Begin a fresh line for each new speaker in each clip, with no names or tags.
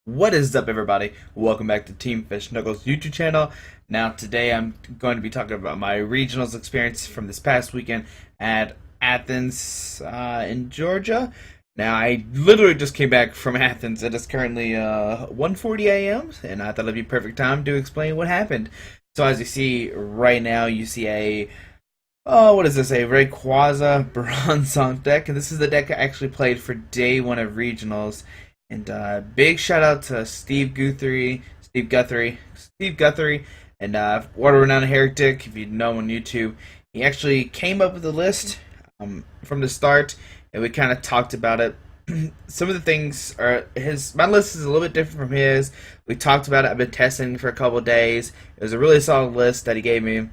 What is up, everybody? Welcome back to Team Fish Knuckles YouTube channel. Now, today I'm going to be talking about my regionals experience from this past weekend at Athens in Georgia. Now, I literally just came back from Athens. It is currently 1:40 a.m. and I thought it'd be perfect time to explain what happened. So, as you see right now, you see what is this? A Rayquaza Bronzong deck, and this is the deck I actually played for day one of regionals. And big shout out to Steve Guthrie, and Water Renowned Heretic. If you know him on YouTube, he actually came up with the list from the start, and we kind of talked about it. Some of the things are my list is a little bit different from his. We talked about it. I've been testing for a couple of days. It was a really solid list that he gave me.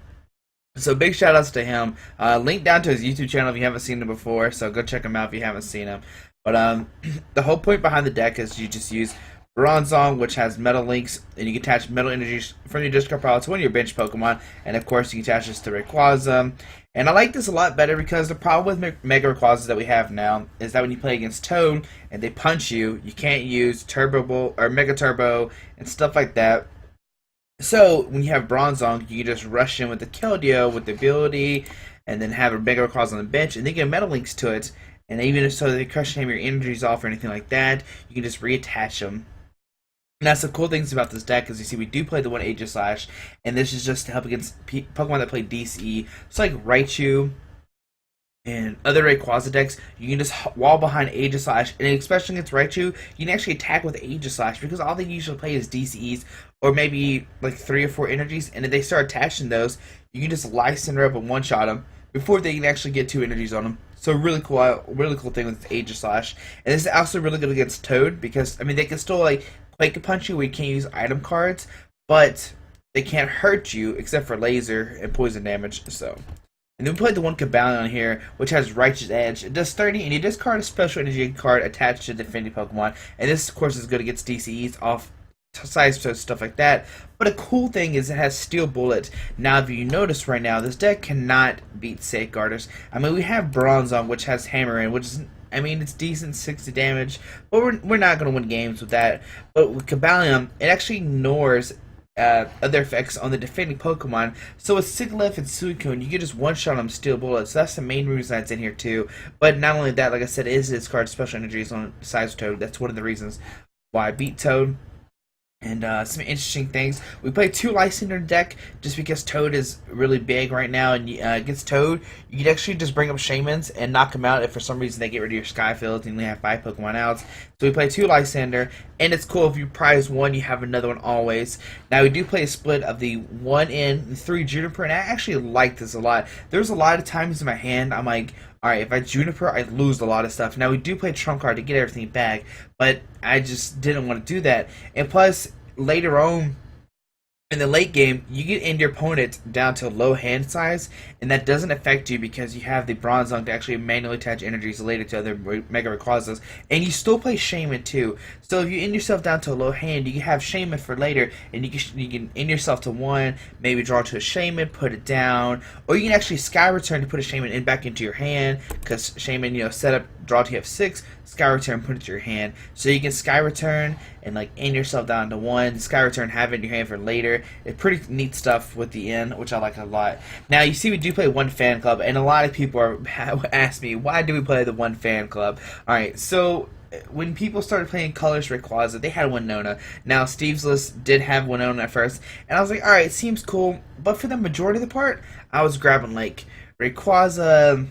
So big shout outs to him. Link down to his YouTube channel if you haven't seen him before. So go check him out if you haven't seen him. But the whole point behind the deck is you just use Bronzong, which has metal links, and you can attach metal energies from your discard pile to one of your bench Pokemon. And of course, you can attach this to Rayquaza. And I like this a lot better because the problem with Mega Rayquazas that we have now is that when you play against Toad and they punch you, you can't use Turbo Bull or Mega Turbo and stuff like that. So when you have Bronzong, you can just rush in with the Keldeo with the ability, and then have a Mega Rayquaza on the bench, and then get metal links to it. And even if so they crush any of your energies off or anything like that, you can just reattach them. And that's the cool things about this deck, is you see we do play the one Aegislash, and this is just to help against Pokemon that play DCE. It's like Raichu and other Rayquaza decks. You can just wall behind Aegislash, and especially against Raichu, you can actually attack with Aegislash because all they usually play is DCEs or maybe like 3 or 4 energies, and if they start attaching those, you can just Lysander up and one-shot them before they can actually get 2 energies on them. So really cool thing with Aegislash. And this is also really good against Toad because, I mean, they can still like Quake Punch you where you can't use item cards, but they can't hurt you except for laser and poison damage. So, and then we played the one Cabalion here, which has Righteous Edge. It does 30, and you discard a special energy card attached to defending Pokemon. And this, of course, is good against DCEs off size, so stuff like that. But a cool thing is it has Steel Bullet. Now, if you notice right now, this deck cannot beat Safeguarders. I mean, we have Bronzong, which has Hammer in, which is, I mean, it's decent 60 damage, but we're not going to win games with that. But with Cabalion, it actually ignores other effects on the defending Pokemon. So with Sigilyph and Suicune, you can just one-shot them Steel Bullet. So that's the main reason that's in here too. But not only that, like I said, it is its card special energies on size Toad. That's one of the reasons why I beat Toad. And some interesting things. We play 2 Lysander deck just because Toad is really big right now. And against Toad, you can actually just bring up Shaymins and knock them out if for some reason they get rid of your Skyfields and you only have 5 Pokemon outs. So we play 2 Lysander, and it's cool if you prize one, you have another one always. Now we do play a split of the 1 in and 3 Juniper, and I actually like this a lot. There's a lot of times in my hand I'm like, alright, if I Juniper, I lose a lot of stuff. Now, we do play Trump card to get everything back, but I just didn't want to do that. And plus, later on, in the late game, you can end your opponent down to low hand size, and that doesn't affect you because you have the Bronzong to actually manually attach energies related to other Mega Rayquazas, and you still play Shaman too. So if you end yourself down to a low hand, you can have Shaman for later, and you can end yourself to 1, maybe draw to a Shaman, put it down, or you can actually Sky Return to put a Shaman in back into your hand, because Shaman, set up, draw to F6, Sky Return, put it to your hand. So you can Sky Return and like end yourself down to 1, Sky Return, have it in your hand for later. It's pretty neat stuff with the end, which I like a lot. Now, you see we do play 1 fan club, and a lot of people ask me, why do we play the 1 fan club? Alright, so when people started playing Colors Rayquaza, they had Winona. Now, Steve's list did have Winona at first, and I was like, alright, seems cool, but for the majority of the part, I was grabbing like Rayquaza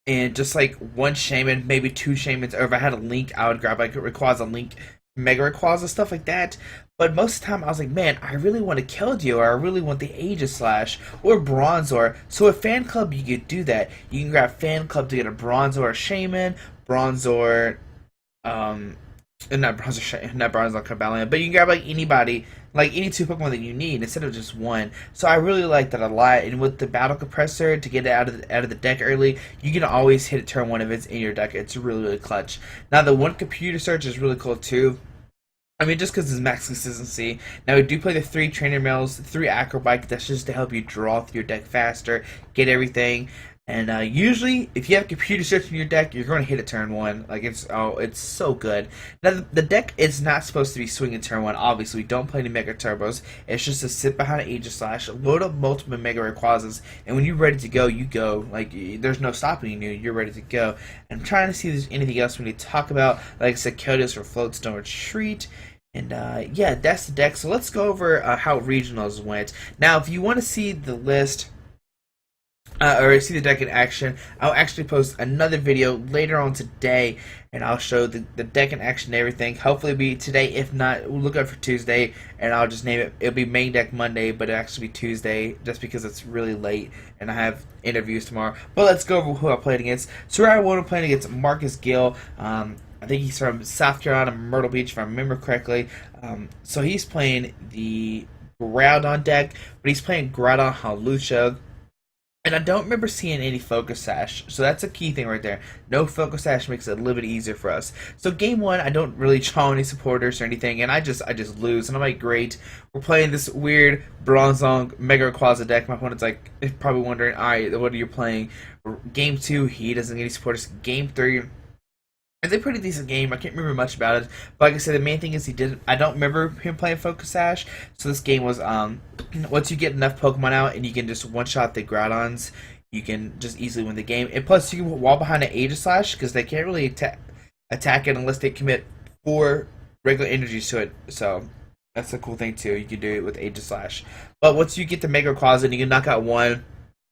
and just like 1 Shaman, maybe 2 Shamans, or if I had a Link, I would grab like a Rayquaza, Link, Mega Rayquaza, stuff like that. But most of the time, I was like, man, I really want to Keldeo, or I really want the Aegislash, or Bronzor. So with Fan Club, you could do that. You can grab Fan Club to get a Bronzor or Shaman, Bronzor, and not Bronzor Cabalion, but you can grab like anybody, like any 2 Pokemon that you need instead of just 1. So I really like that a lot. And with the Battle Compressor to get it out of the deck early, you can always hit it turn 1 if it's in your deck. It's really clutch. Now the 1 Computer Search is really cool too. I mean, just because it's max consistency. Now, we do play the 3 Trainer Mails, 3 Acrobike. That's just to help you draw through your deck faster, get everything. And usually, if you have computer search in your deck, you're going to hit it turn one. Like it's so good. Now the deck is not supposed to be swinging turn one. Obviously, we don't play any Mega Turbos. It's just to sit behind an Aegislash, load up multiple Mega Rayquazas, and when you're ready to go, you go. Like there's no stopping you. You're ready to go. And I'm trying to see if there's anything else we need to talk about. Like I said, Kyotos or Floatstone Retreat. And yeah, that's the deck. So let's go over how regionals went. Now, if you want to see the list or see the deck in action, I'll actually post another video later on today, and I'll show the deck in action and everything. Hopefully it'll be today. If not, we'll look out for Tuesday, and I'll just name it. It'll be main deck Monday, but it'll actually be Tuesday, just because it's really late, and I have interviews tomorrow. But let's go over who I played against. So round one, I'm playing against Marcus Gill. I think he's from South Carolina, Myrtle Beach, if I remember correctly. So he's playing the Groudon deck, but he's playing Groudon Hawlucha. And I don't remember seeing any Focus Sash, so that's a key thing right there. No Focus Sash makes it a little bit easier for us. So game one, I don't really draw any supporters or anything, and I just lose. And I'm like, great, we're playing this weird Bronzong Mega Rayquaza deck. My opponent's like probably wondering, all right, what are you playing? Game two, he doesn't get any supporters. Game three, it's a pretty decent game. I can't remember much about it, but like I said, the main thing is he didn't. I don't remember him playing Focus Sash. So this game was once you get enough Pokemon out and you can just one shot the Groudons, you can just easily win the game. And plus, you can wall behind an Aegislash because they can't really attack it unless they commit 4 regular energies to it. So that's a cool thing too. You can do it with Aegislash. But once you get the Mega Rayquaza and you can knock out one,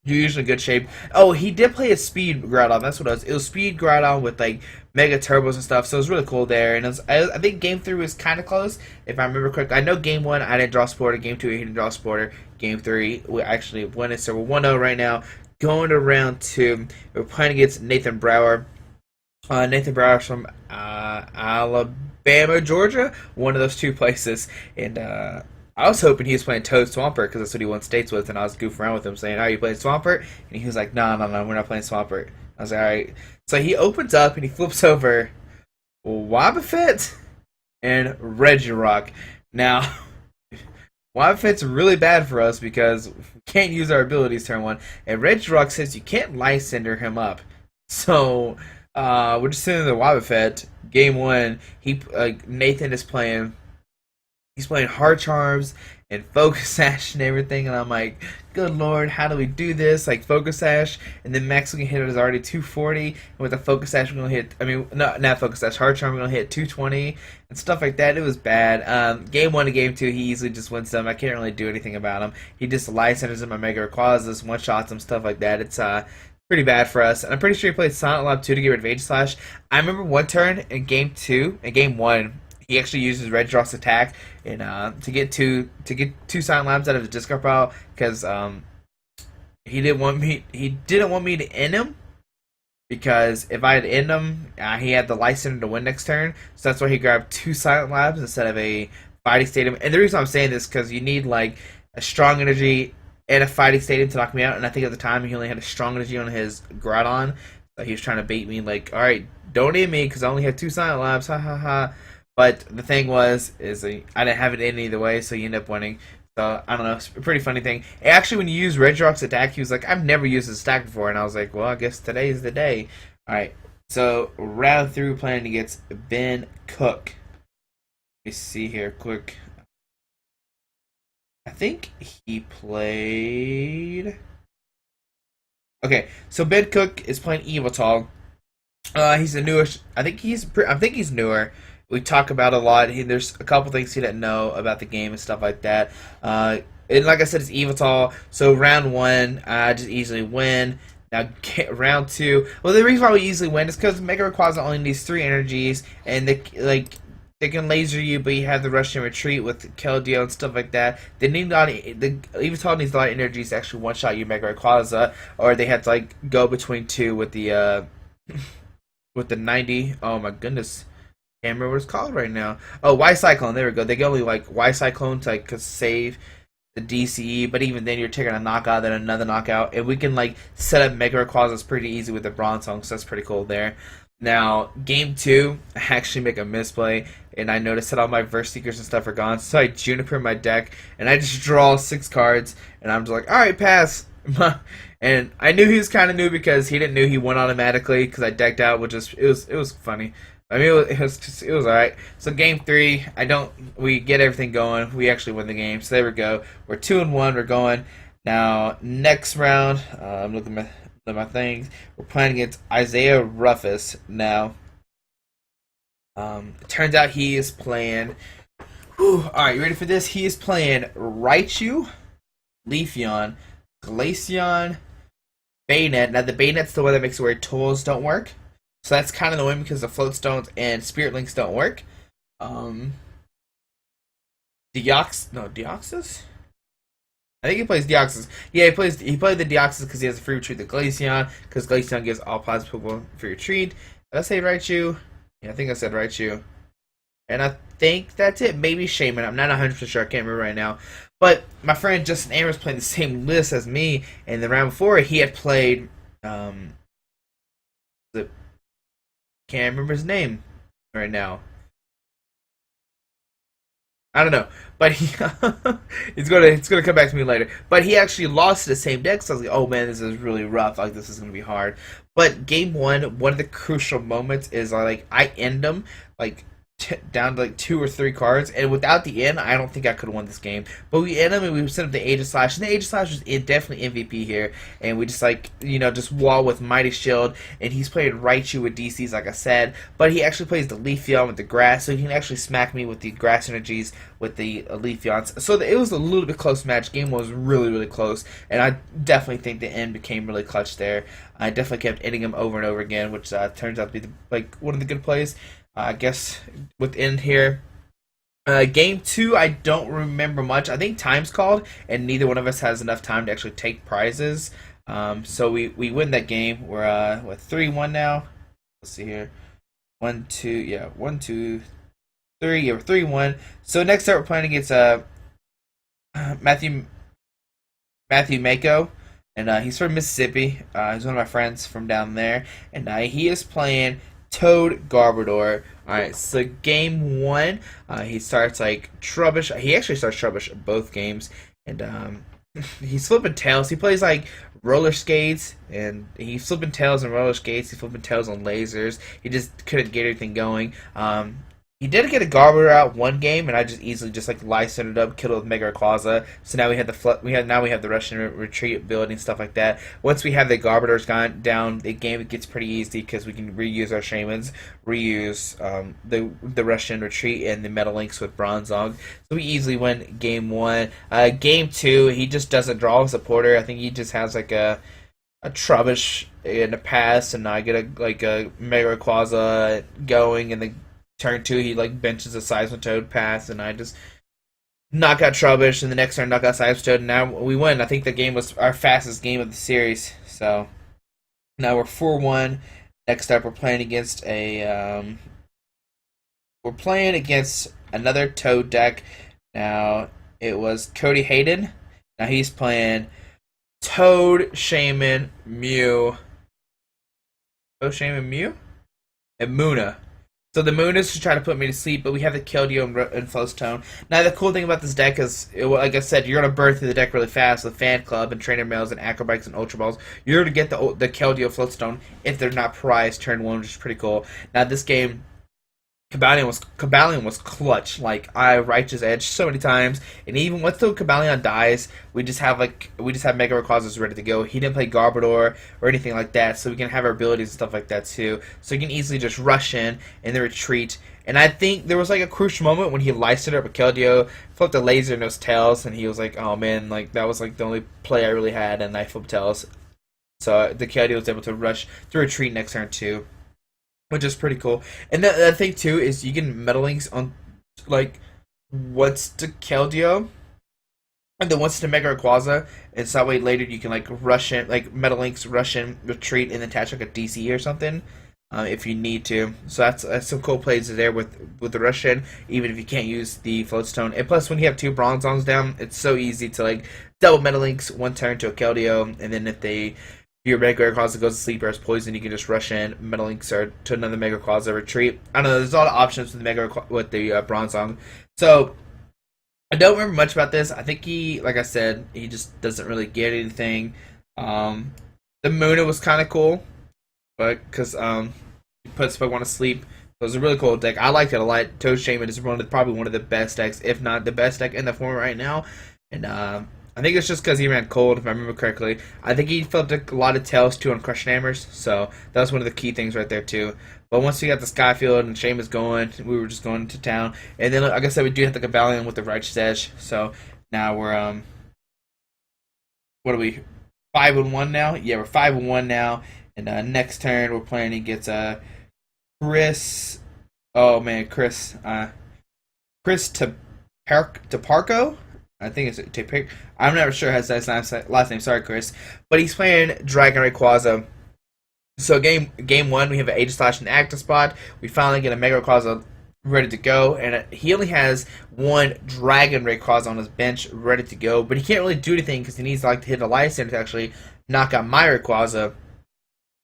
you're usually in good shape. Oh, he did play a Speed Groudon. That's what it was. It was Speed Groudon with like Mega Turbos and stuff. So it was really cool there. And I think Game 3 was kind of close, if I remember correctly. I know Game 1 I didn't draw Sporter. Game 2 he didn't draw Sporter. Game 3 we actually won it. So we're 1-0 right now. Going to round 2, we're playing against Nathan Brower. Nathan Brower's from Alabama, Georgia. One of those two places. And I was hoping he was playing Toad Swampert because that's what he won states with, and I was goofing around with him saying, "Are you playing Swampert?" And he was like, "No, we're not playing Swampert." I was like, "All right." So he opens up and he flips over Wobbuffet and Regirock. Now, Wobbuffet's really bad for us because we can't use our abilities turn one, and Regirock says you can't Lysander him up. So we're just sitting there. Wobbuffet. Game one, Nathan is playing. He's playing Hard Charms and Focus Sash and everything, and I'm like, good lord, how do we do this? Like, Focus Sash, and then max we can hit it is already 240, and with the Focus Sash we're going to hit, not Focus Sash, Hard Charm we're going to hit 220, and stuff like that. It was bad. Game 1 to Game 2, he easily just wins them. I can't really do anything about him. He just Lysanders in my Mega Rayquazas, one-shots him, stuff like that. It's pretty bad for us. And I'm pretty sure he played Silent Lob 2 to get rid of Aegislash. I remember one turn in Game 1, he actually uses Regirock's attack and to get two Silent Labs out of his discard pile because he didn't want me to end him, because if I had ended him, he had the Lysander to win next turn. So that's why he grabbed 2 Silent Labs instead of a Fighting Stadium. And the reason I'm saying this is because you need like a Strong Energy and a Fighting Stadium to knock me out. And I think at the time he only had a Strong Energy on his Groudon, so he was trying to bait me like, all right, don't end me because I only have 2 Silent Labs, ha ha ha. But the thing was, I didn't have it in either way, so you end up winning. So, I don't know, it's a pretty funny thing. Actually, when you use Regirock's attack, he was like, I've never used this attack before. And I was like, well, I guess today's the day. Alright, so round 3, playing against Ben Cook. Let me see here, quick. I think he played... Okay, so Ben Cook is playing Eviltog. He's a newer... I think he's newer. We talk about a lot. There's a couple things he didn't know about the game and stuff like that. And like I said, it's Eviltol. So round 1, I just easily win. Now round 2. Well, the reason why we easily win is because Mega Rayquaza only needs 3 energies, and they can laser you, but you have the rush and retreat with Keldeo and stuff like that. They need Eviltol needs a lot of energies to actually one shot you Mega Rayquaza, or they have to like go between 2 with the with the 90. Oh my goodness. Can't remember what it's called right now. Oh, Y-Cyclone. There we go. They can only like Y-Cyclone to like save the DCE, but even then you're taking a knockout, then another knockout, and we can like set up Mega Rayquazas pretty easy with the Bronzong, so that's pretty cool there. Now, Game 2, I actually make a misplay, and I noticed that all my Verse Seekers and stuff are gone, so I Juniper my deck, and I just draw 6 cards, and I'm just like, alright, pass. And I knew he was kind of new because he didn't know he won automatically because I decked out, which is it was funny. I mean, it was all right. So game three, we get everything going. We actually win the game. So there we go. We're 2-1. We're going now. Next round, I'm looking at my things. We're playing against Isaiah Ruffus now. It turns out he is playing. Whew, all right, you ready for this? He is playing Raichu, Leafeon, Glaceon, Bayonet. Now the Bayonet's the one that makes it where tools don't work. So that's kind of annoying because the float stones and spirit links don't work. Deoxys? I think he plays Deoxys. Yeah, he played the Deoxys because he has a free retreat the Glaceon, because Glaceon gives all positive Pokemon free retreat. Did I say Raichu? Yeah, I think I said Raichu. And I think that's it. Maybe Shaman. I'm not 100% sure. I can't remember right now. But my friend Justin Amber was playing the same list as me. And the round before, he had played... can't remember his name right now. I don't know, but it's gonna come back to me later. But he actually lost to the same deck, so I was like, oh man, this is really rough. Like this is gonna be hard. But game one of the crucial moments is I end him like down to like 2 or 3 cards, and without the end, I don't think I could have won this game. But we end him and we set up the Age of Slash, and the Age of Slash was definitely MVP here. And we just just wall with Mighty Shield, and he's playing Raichu with DCs, like I said. But he actually plays the Leafeon with the Grass, so he can actually smack me with the Grass energies with the Leafeons. So it was a little bit close match. Game was really, really close, and I definitely think the end became really clutch there. I definitely kept ending him over and over again, which turns out to be one of the good plays. I guess within here. Game 2, I don't remember much. I think time's called, and neither one of us has enough time to actually take prizes. So we win that game. We're 3-1 now. Let's see here. 1, 2, yeah, 1, 2, 3. Yeah, we're 3-1. So next up, we're playing against Matthew Mako. And he's from Mississippi. He's one of my friends from down there. And he is playing Toad Garbodor. Alright, so game 1, he starts Trubbish. He actually starts Trubbish both games. And he's flipping tails. He plays roller skates, and he's flipping tails and roller skates. He's flipping tails on lasers. He just couldn't get anything going. He did get a Garbodor out one game, and I just easily licensed it up, killed it with Mega Rayquaza. So now we have the Russian retreat ability and stuff like that. Once we have the Garbodors gone down, the game gets pretty easy because we can reuse our Shamans, reuse the Russian retreat and the Metal Links with Bronzong. So we easily win game 1. Game 2, he just doesn't draw a supporter. I think he just has a Trubbish in the pass, and I get a Mega Rayquaza going, and the turn 2, he benches a Seismitoad pass, and I just knock out Trubbish, and the next turn knock out Seismitoad, and now we win. I think the game was our fastest game of the series. So now we're 4-1. Next up, we're playing against another Toad deck. Now it was Cody Hayden. Now he's playing Toad, Shaman, Mew. Toad, Shaman, Mew, and Muna. So the moon is to try to put me to sleep, but we have the Keldeo and Flowstone. Now the cool thing about this deck is, like I said, you're going to burn through the deck really fast with Fan Club and Trainer Mails and Acrobikes and Ultra Balls. You're going to get the Keldeo Flowstone if they're not prized turn 1, which is pretty cool. Now this game, Cobalion was clutch. I Righteous Edge so many times, and even once the Cobalion dies, we just have Mega Rayquazas ready to go. He didn't play Garbodor or anything like that, so we can have our abilities and stuff like that too. So you can easily just rush in the retreat. And I think there was a crucial moment when he liced it up with Keldeo, flipped a laser in those tails, and he was like, "Oh man, that was the only play I really had," and I flipped tails. So the Keldeo was able to rush to retreat next turn too, which is pretty cool. And the thing too is you can Metal Links on once to Keldeo, and then once to Mega Rayquaza, and so that way later you can rush in, Metal Links, rush in, retreat, and attach a DC or something, if you need to. So that's some cool plays there with the Russian, even if you can't use the Floatstone. And plus, when you have 2 Bronzongs down, it's so easy to double Metal Links one turn to a Keldeo, and then if your Mega Rayquaza goes to sleep or has poison, you can just rush in, Metal Links or to another Mega Rayquaza retreat. I don't know, there's a lot of options with the Bronzong. So I don't remember much about this. I think he, like I said, he just doesn't really get anything. Um, the Moon was kind of cool, but because you put Pokemon to sleep. So it was a really cool deck. I liked it a lot. Toad Shaman is probably one of the best decks, if not the best deck in the format right now. And I think it's just because he ran cold, if I remember correctly. I think he felt a lot of tails too on Crush Hammers, so that was one of the key things right there too. But once we got the Skyfield and Shaman's going, we were just going to town. And then, like I said, we do have the Cavalion with the Righteous Edge. So now we're what are we? 5-1 now. Yeah, we're 5-1 now. And next turn we're playing against Chris. Oh man, Chris Taparco. I think it's Taparco. I'm never sure his last name. Sorry, Chris. But he's playing Dragon Rayquaza. So game one, we have an Aegislash and Active Spot. We finally get a Mega Rayquaza ready to go, and he only has one Dragon Rayquaza on his bench ready to go, but he can't really do anything because he needs to hit a Lysander to actually knock out my Rayquaza.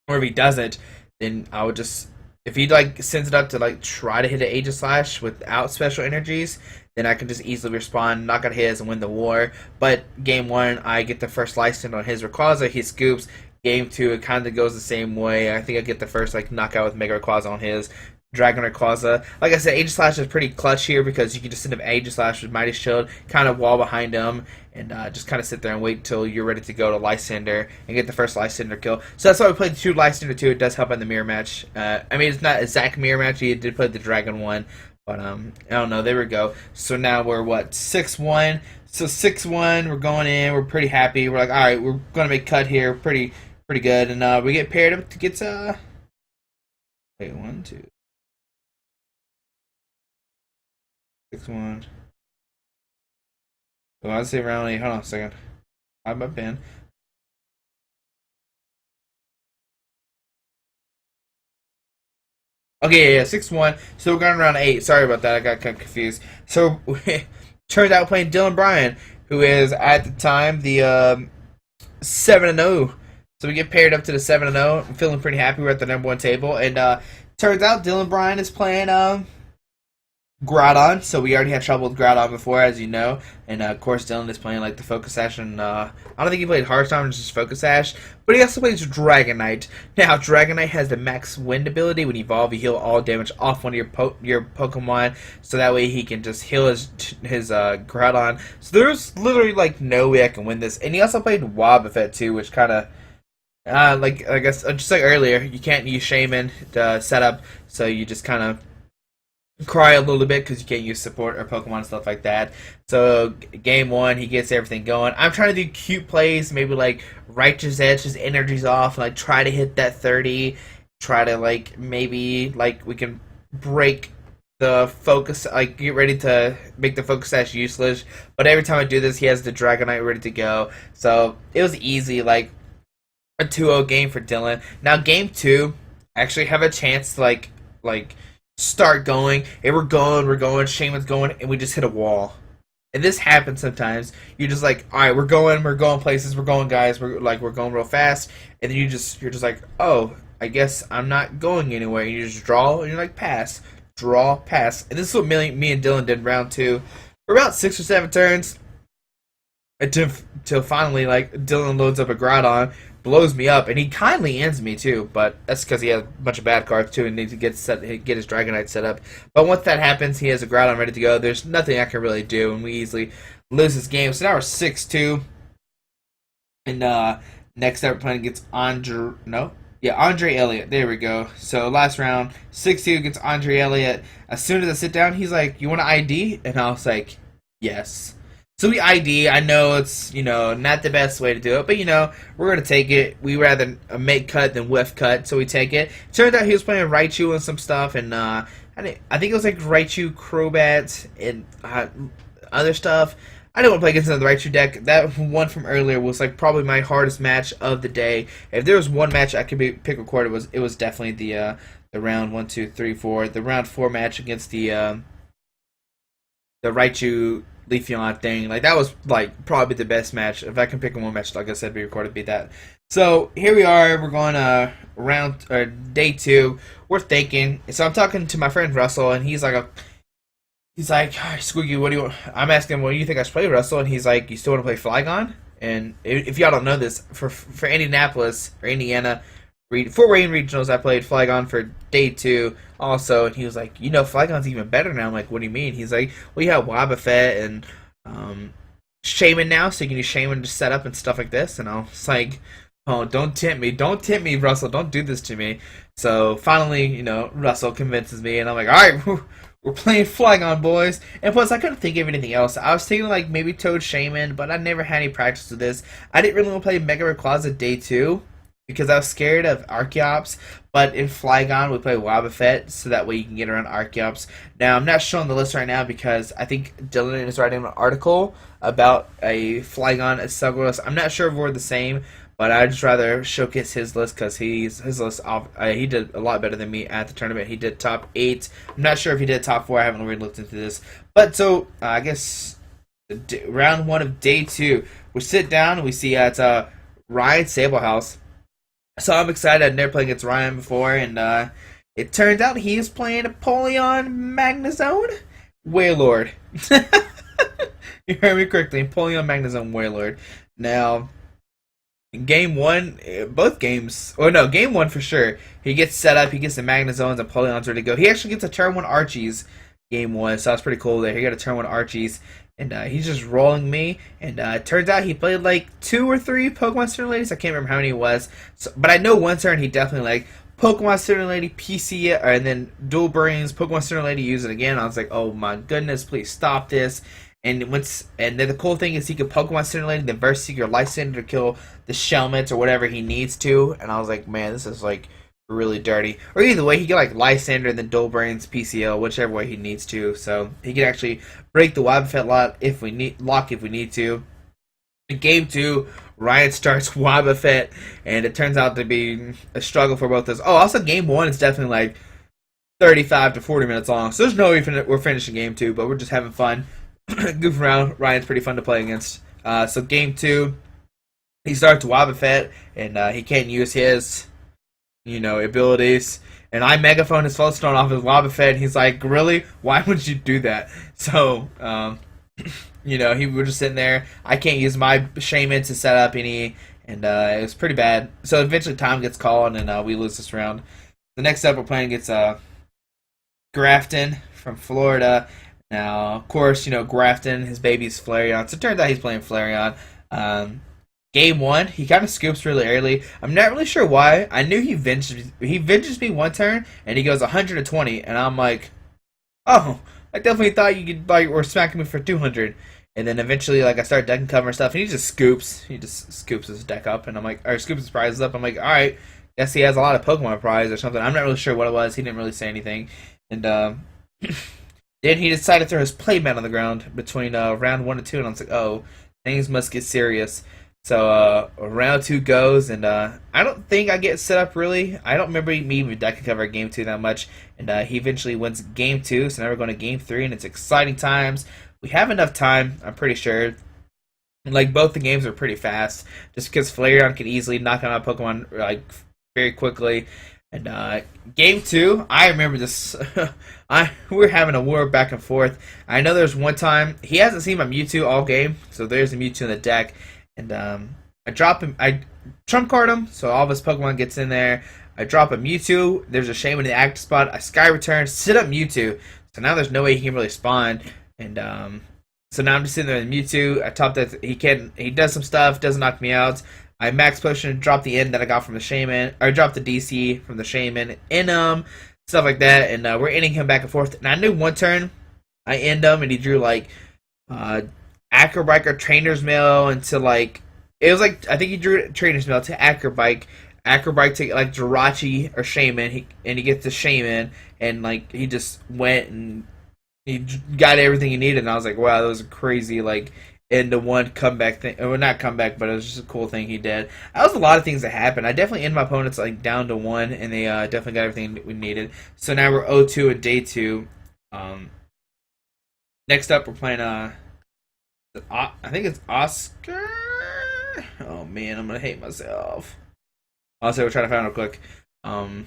Or if he doesn't, then I would just, if he sends it up to try to hit an Aegislash without special energies, then I can just easily respond, knock out his, and win the war. But game one, I get the first Lysander on his Rayquaza, he scoops. Game two, it kind of goes the same way. I think I get the first knockout with Mega Rayquaza on his Dragon Rayquaza. Like I said, Aegislash is pretty clutch here because you can just send up Aegislash with Mighty Shield, kind of wall behind him, and just kind of sit there and wait until you're ready to go to Lysander and get the first Lysander kill. So that's why we played the two Lysander 2. It does help in the mirror match. I mean, it's not exact mirror match. He did play the Dragon one, but I don't know. There we go. So now we're what, 6-1. So 6-1. We're going in. We're pretty happy. We're like, all right, we're gonna make cut here. Pretty good. And we get paired up to get wait, 1, 2. 6-1. So I'd say round 8. Hold on a second. I'm up in. Okay, yeah, 6-1. So we're going around 8. Sorry about that. I got kind of confused. So turns out we're playing Dylan Bryan, who is at the time the 7-0. So we get paired up to the 7-0. I'm feeling pretty happy. We're at the number 1 table, and turns out Dylan Bryan is playing Groudon, so we already had trouble with Groudon before, as you know, and of course Dylan is playing the Focus Sash, and I don't think he played Hearthstone, it's just Focus Sash, but he also plays Dragonite. Now, Dragonite has the max wind ability. When you evolve, you heal all damage off one of your Pokemon, so that way he can just heal his Groudon. So there's literally no way I can win this, and he also played Wobbuffet too, which kind of I guess just like earlier, you can't use Shaman to set up, so you just kind of cry a little bit because you can't use support or Pokemon and stuff like that. So game one, he gets everything going. I'm trying to do cute plays, maybe Righteous Edge, his energy's off, try to hit that 30, try to maybe we can break the focus, get ready to make the Focus Sash useless. But every time I do this, he has the Dragonite ready to go. So it was easy, a 2-0 game for Dylan. Now game two, I actually have a chance to start going, and we're going, Shaman's going, and we just hit a wall. And this happens sometimes. You're just alright, we're going places, we're going, guys, we're going real fast, and then you're just oh, I guess I'm not going anywhere. And you just draw, and you're pass, draw, pass. And this is what me and Dylan did in round 2. For about 6 or 7 turns, until finally, Dylan loads up a Groudon, blows me up, and he kindly ends me too, but that's because he has a bunch of bad cards too and needs to get his Dragonite set up. But once that happens, he has a Groudon ready to go. There's nothing I can really do, and we easily lose this game. So now we're 6-2, and next up we're playing against Andre Elliott. There we go. So last round, 6-2 against Andre Elliott. As soon as I sit down, he's like, "You want an ID?" And I was like, "Yes." So we ID. I know it's, not the best way to do it, but, we're going to take it. We rather make cut than whiff cut, so we take it. Turns out he was playing Raichu and some stuff, and I think it was Raichu, Crobat, and other stuff. I didn't want to play against the Raichu deck. That one from earlier was probably my hardest match of the day. If there was one match I could pick record, it was definitely the round 1, 2, 3, 4, the round 4 match against the Raichu Leafeon thing. That was probably the best match. If I can pick one match, like I said, be recorded, beat that. So here we are. We're going day 2. We're thinking. So I'm talking to my friend Russell, and he's like, "Hi, Squeaky, what do you want?" I'm asking him, "What do you think I should play, Russell?" And he's like, "You still want to play Flygon?" And if y'all don't know this, for Indianapolis or Indiana, Fort Wayne regionals, I played Flygon for day 2 also, and he was like, Flygon's even better now. I'm like, what do you mean? He's like, well, you have Wobbuffet and Shaman now, so you can use Shaman to set up and stuff like this. And I was like, oh, don't tempt me, Russell, don't do this to me. So finally, Russell convinces me, and I'm like, all right, we're playing Flygon, boys. And plus, I couldn't think of anything else. I was thinking like maybe Toad Shaman, but I never had any practice with this. I didn't really want to play Mega Rayquaza day 2 because I was scared of Archeops. But in Flygon, we play Wobbuffet, so that way you can get around Archeops. Now, I'm not showing the list right now because I think Dylan is writing an article about a Flygon Assago list. I'm not sure if we're the same, but I'd just rather showcase his list because his list. He did a lot better than me at the tournament. He did top 8. I'm not sure if he did top 4. I haven't really looked into this. But so I guess round 1 of day 2, we sit down and we see at Ryan Sablehouse. So I'm excited. I've never played against Ryan before, and it turns out he is playing Apollyon Magnezone Wailord. You heard me correctly, Apollyon Magnezone Wailord. Now, in game 1, both games, no, game 1 for sure, he gets set up, he gets the Magnezones, and Apollyon's ready to go. He actually gets a turn 1 Archies game 1, so that's pretty cool there. He got a turn 1 Archies. And he's just rolling me, and it turns out he played like 2 or 3 Pokemon Center Ladies. I can't remember how many it was, but I know one turn he definitely like Pokemon Center Lady, PC, and then Dual Brains, Pokemon Center Lady, use it again. I was like, oh my goodness, please stop this. And then the cool thing is he could Pokemon Center Lady, then Burst Seeker, Lysander to kill the Shelmet or whatever he needs to. And I was like, man, this is like really dirty. Or either way, he can like Lysander and then Dual Brains PCL, whichever way he needs to. So he can actually break the Wobbuffet lock if we need to. In game 2, Ryan starts Wobbuffet, and it turns out to be a struggle for both of us. Oh, also game 1 is definitely like 35 to 40 minutes long. So there's no way we're finishing game 2, but we're just having fun. Goof around. Ryan's pretty fun to play against. So game 2, he starts Wobbuffet, and he can't use his abilities. And I megaphone his Floatstone off his Wobbuffet, and he's like, really? Why would you do that? So, he was just sitting there. I can't use my Shaman to set up any, and it was pretty bad. So eventually time gets called, and we lose this round. The next up we're playing against Grafton from Florida. Now, of course, Grafton, his baby's Flareon. So it turns out he's playing Flareon. Game 1, he kind of scoops really early. I'm not really sure why. I knew he venges me one turn, and he goes 120, and I'm like, oh, I definitely thought you could were smacking me for 200. And then eventually, I start decking cover and stuff, and he just scoops. He just scoops his deck up, and I'm like, or scoops his prizes up. I'm like, all right, guess he has a lot of Pokemon prize or something. I'm not really sure what it was. He didn't really say anything, and then he decided to throw his playmat on the ground between round 1 and 2, and I was like, oh, things must get serious. So round 2 goes, and I don't think I get set up really. I don't remember me even decking cover game 2 that much. And he eventually wins game 2, so now we're going to game 3, and it's exciting times. We have enough time, I'm pretty sure. Like, both the games are pretty fast, just because Flareon can easily knock out my Pokemon very quickly. And game 2, I remember this. We're having a war back and forth. I know there's one time he hasn't seen my Mewtwo all game, so there's a Mewtwo in the deck. And I drop him. I trump card him, so all of his Pokemon gets in there. I drop a Mewtwo. There's a Shaman in the active spot. I Sky Return, sit up Mewtwo. So now there's no way he can really spawn. And so now I'm just sitting there with Mewtwo. I top that he can. He does some stuff. Doesn't knock me out. I max potion, drop the end that I got from the Shaman. Or drop the DC from the Shaman in him. Stuff like that. And we're ending him back and forth. And I knew one turn I end him, and he drew Acrobike or Trainer's Mail into it was I think he drew Trainer's Mail to Acrobike to Jirachi or Shaman, and he gets the Shaman, and he just went and he got everything he needed, and I was like, wow, that was a crazy end to one comeback thing. Well, not comeback, but it was just a cool thing he did. That was a lot of things that happened. I definitely ended my opponents down to 1, and they definitely got everything that we needed. So now we're 0-2 in day 2. Next up we're playing I think it's Oscar. Oh man, I'm gonna hate myself. I'll say we'll try to find it real quick. I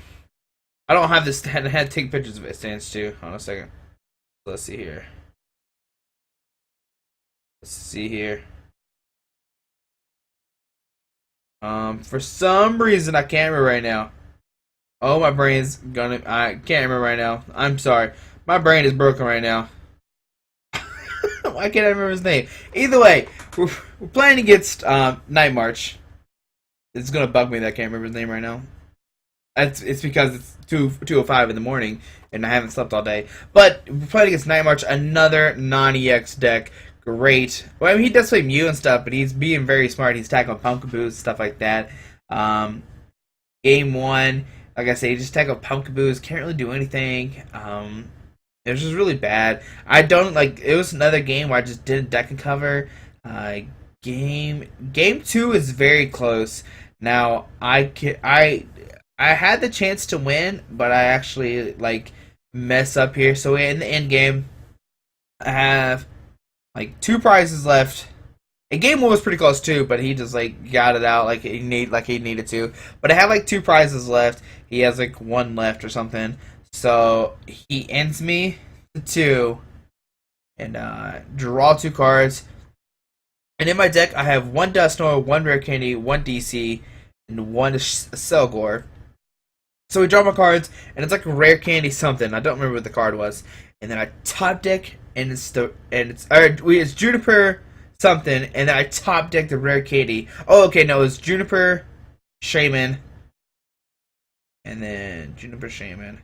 don't have this. I had to take pictures of it. Stands too. Hold on a second. Let's see here. For some reason I can't remember right now. Oh, my brain's gonna. I can't remember right now. I'm sorry. My brain is broken right now. Why can't I remember his name? Either way, we're playing against Night March. It's gonna bug me that I can't remember his name right now. It's because it's 2:05 in the morning and I haven't slept all day. But we're playing against Night March, another non-EX deck. Great. Well, I mean, he does play Mew and stuff, but he's being very smart. He's tackling Pumpkaboos, stuff like that. Game one, like I said, he just tackled Pumpkaboos. Can't really do anything. It was just really bad. I don't like. It was another game where I just didn't deck and cover. Game two is very close. Now I had the chance to win, but I actually like mess up here. So in the end game, I have like two prizes left. And game one was pretty close too, but he just like got it out like he needed to. But I have like two prizes left. He has like one left or something. So he ends me to two and draw two cards. And in my deck, I have one Dusknoir, one Rare Candy, one DC, and one Selgor. So we draw my cards, and it's like a Rare Candy something. I don't remember what the card was. And then I top deck, and it's Juniper something, and then I top deck the Rare Candy. Oh, okay, no, it's Juniper, Shaman, and then Juniper Shaman.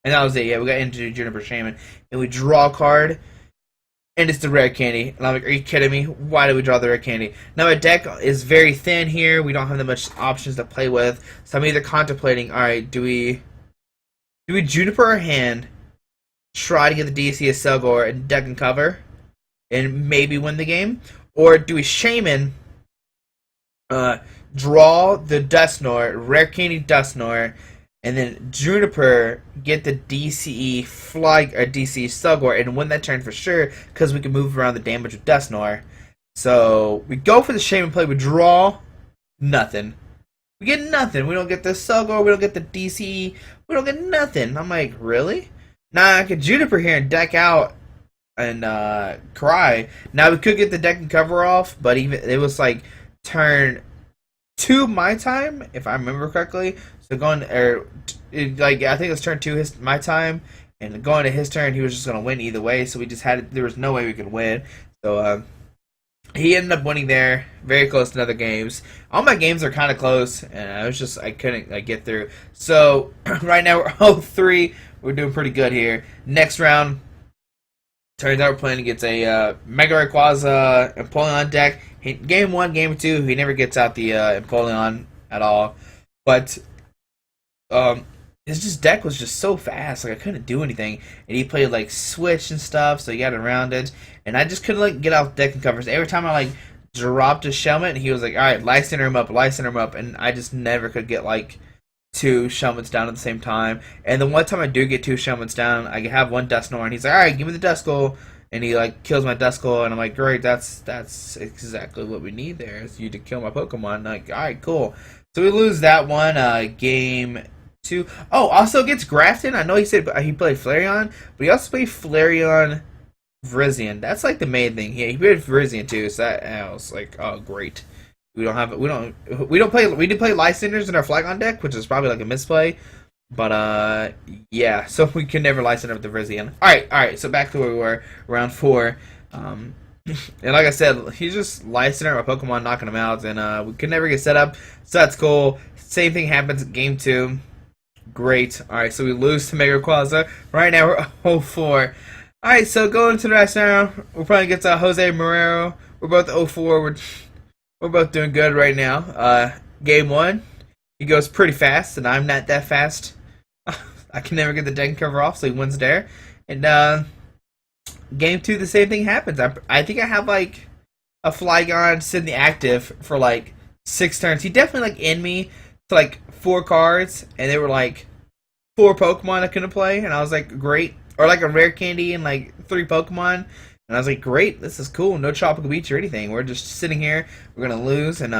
And that was it. Yeah, we got into Juniper Shaman. And we draw a card, and it's the Rare Candy. And I'm like, are you kidding me? Why did we draw the Rare Candy? Now, my deck is very thin here. We don't have that much options to play with. So I'm either contemplating, alright, do we Juniper our hand, try to get the DC of Selgor and deck and cover, and maybe win the game? Or do we Shaman, draw the Dusknoir, Rare Candy Dusknoir, and then Juniper get the DCE DC Selgor and win that turn for sure because we can move around the damage with Dusknoir. So we go for the Shaman play. We draw nothing. We get nothing. We don't get the Selgor. We don't get the DCE. We don't get nothing. I'm like, really? Now I could Juniper here and deck out and cry. Now we could get the deck and cover off, but even it was like turn 2 my time, if I remember correctly. So going I think it was turn 2 my time, and going to his turn, he was just gonna win either way. So we just had there was no way we could win. So he ended up winning there, very close to other games. All my games are kind of close, and I couldn't get through. So right now we're 0-3. We're doing pretty good here. Next round, turns out we're playing against a Mega Rayquaza Empoleon deck. Game 1, game 2, he never gets out the Empoleon at all. But his just deck was just so fast, like I couldn't do anything. And he played like Switch and stuff, so he got around it. And I just couldn't like get out deck and covers. Every time I like dropped a Shelmet, he was like, "All right, Life Center him up," and I just never could get like 2 Shelmets down at the same time. And the one time I do get 2 Shelmets down, I have one Dusknoir, and he's like, "All right, give me the Duskull." And he like kills my Duskull, and I'm like, "Great, that's exactly what we need there. Is you to kill my Pokemon." Like, all right, cool. So we lose that one. Game 2. Oh, also against Grafton. I know he said he played Flareon, but he also played Flareon Virizion. That's like the main thing. Yeah, he played Virizion too. So that I was like, oh great. We did play Lysanders in our Flygon deck, which is probably like a misplay. But yeah, so we can never Lysander with the Virizion. Alright, so back to where we were, round 4. And like I said, he's just Lysander my Pokemon, knocking him out, and we could never get set up, so that's cool. Same thing happens in game 2. Great. Alright, so we lose to Mega Rayquaza. Right now we're 0-4. Alright, so going to the next round, we're playing against Jose Marrero. We're both 0-4. We're both doing good right now. Game 1, he goes pretty fast, and I'm not that fast. I can never get the deck cover off, so he wins there. And game 2, the same thing happens. I think I have like a Flygon sitting active for like 6 turns. He definitely like in me to like 4 cards, and they were like 4 Pokemon I couldn't play, and I was like, great. Or like a Rare Candy and like 3 Pokemon. And I was like, great, this is cool. No Tropical Beach or anything. We're just sitting here. We're going to lose. And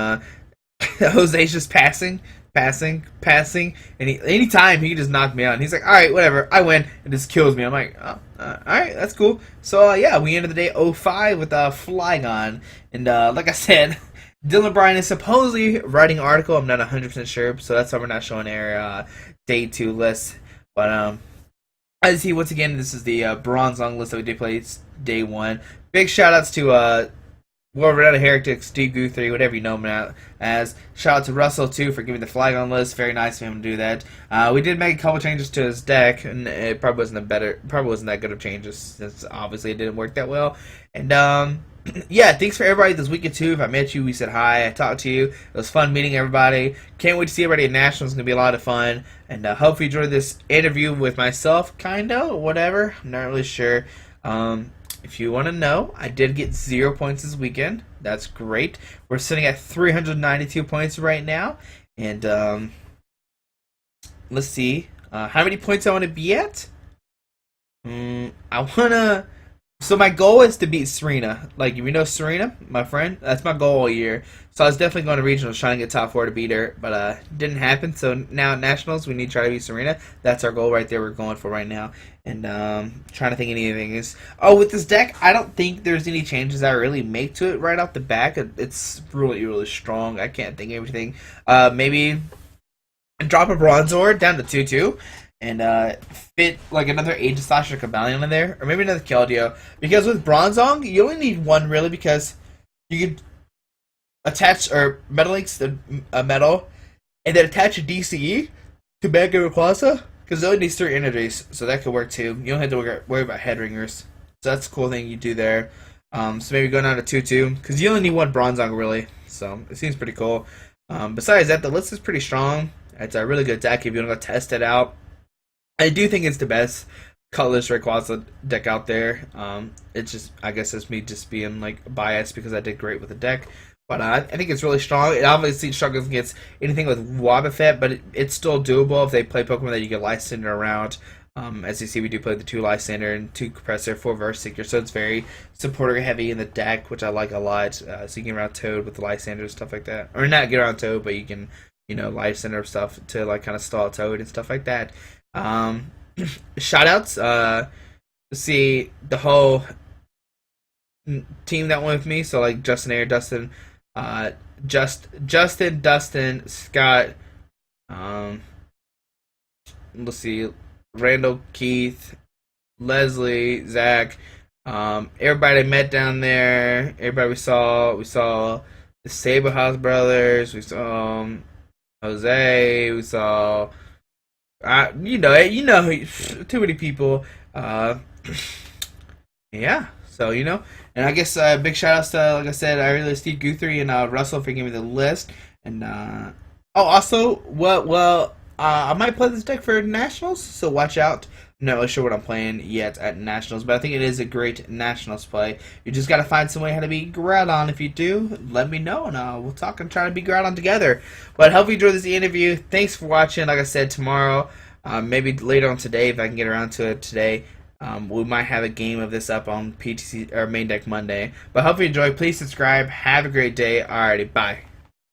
Jose's just passing. And anytime he just knocked me out. And he's like, all right, whatever. I win. And just kills me. I'm like, oh, all right, that's cool. So, yeah, we ended the day 0-5 with Flygon. And like I said, Dylan Bryan is supposedly writing an article. I'm not 100% sure, so that's why we're not showing our day 2 list. But as you see, once again, this is the Bronzong list that we did play day 1. Big shout outs to World Renowned Heretic, Steve Guthrie, whatever you know him as. Shout out to Russell too for giving the flag on list. Very nice of him to do that. We did make a couple changes to his deck, and it probably wasn't that good of changes since obviously it didn't work that well. And yeah, thanks for everybody this weekend too. If I met you, we said hi, I talked to you. It was fun meeting everybody. Can't wait to see everybody at Nationals. It's gonna be a lot of fun. And hope you enjoyed this interview with myself, kinda, whatever. I'm not really sure. If you want to know, I did get 0 points this weekend. That's great. We're sitting at 392 points right now. And let's see. How many points I want to be at? I want to... So my goal is to beat Serena. Like, if you know Serena, my friend, that's my goal all year. So I was definitely going to regionals trying to get top 4 to beat her. But didn't happen. So now at Nationals, we need to try to beat Serena. That's our goal right there we're going for right now. And trying to think anything is... Oh, with this deck, I don't think there's any changes I really make to it right off the back. It's really, really strong. I can't think of everything. Maybe drop a Bronzor down to 2-2. And fit like another Aegislash or Cabalion in there, or maybe another Keldeo. Because with Bronzong, you only need one really, because you can attach or Metal Links a metal, and then attach a DCE to Mega Rayquaza, because it only needs 3 energies, so that could work too. You don't have to worry about head ringers, so that's a cool thing you do there. So maybe go down to 2-2, because you only need one Bronzong really, so it seems pretty cool. Besides that, the list is pretty strong. It's a really good deck if you want to go test it out. I do think it's the best colorless Rayquaza deck out there. It's just, I guess it's me just being like biased because I did great with the deck. But I think it's really strong. It obviously struggles against anything with Wobbuffet, but it's still doable if they play Pokemon that you get Lysander around. As you see, we do play the 2 Lysander and 2 Compressor, 4 Verse Seeker, so it's very supporter heavy in the deck, which I like a lot. So you can get around Toad with the Lysander and stuff like that. Or not get around Toad, but you can, you know, Lysander stuff to like kind of stall Toad and stuff like that. Shoutouts. Let's see, the whole team that went with me. So like Justin Air, Dustin, Dustin, Scott. Let's see, Randall, Keith, Leslie, Zach. Everybody met down there. Everybody we saw the Saberhouse brothers. We saw Jose. We saw. You know, too many people. Yeah, so and I guess big shout outs to, like I said, I really Steve Guthrie and Russell for giving me the list. And also, I might play this deck for Nationals, so watch out. I'm not really sure what I'm playing yet at Nationals, but I think it is a great Nationals play. You just gotta find some way how to beat Groudon. If you do, let me know, and we'll talk and try to beat Groudon together. But hope you enjoyed this interview. Thanks for watching. Like I said, tomorrow, maybe later on today, if I can get around to it today, we might have a game of this up on PTC or Main Deck Monday. But hope you enjoy. Please subscribe. Have a great day. Alrighty, bye.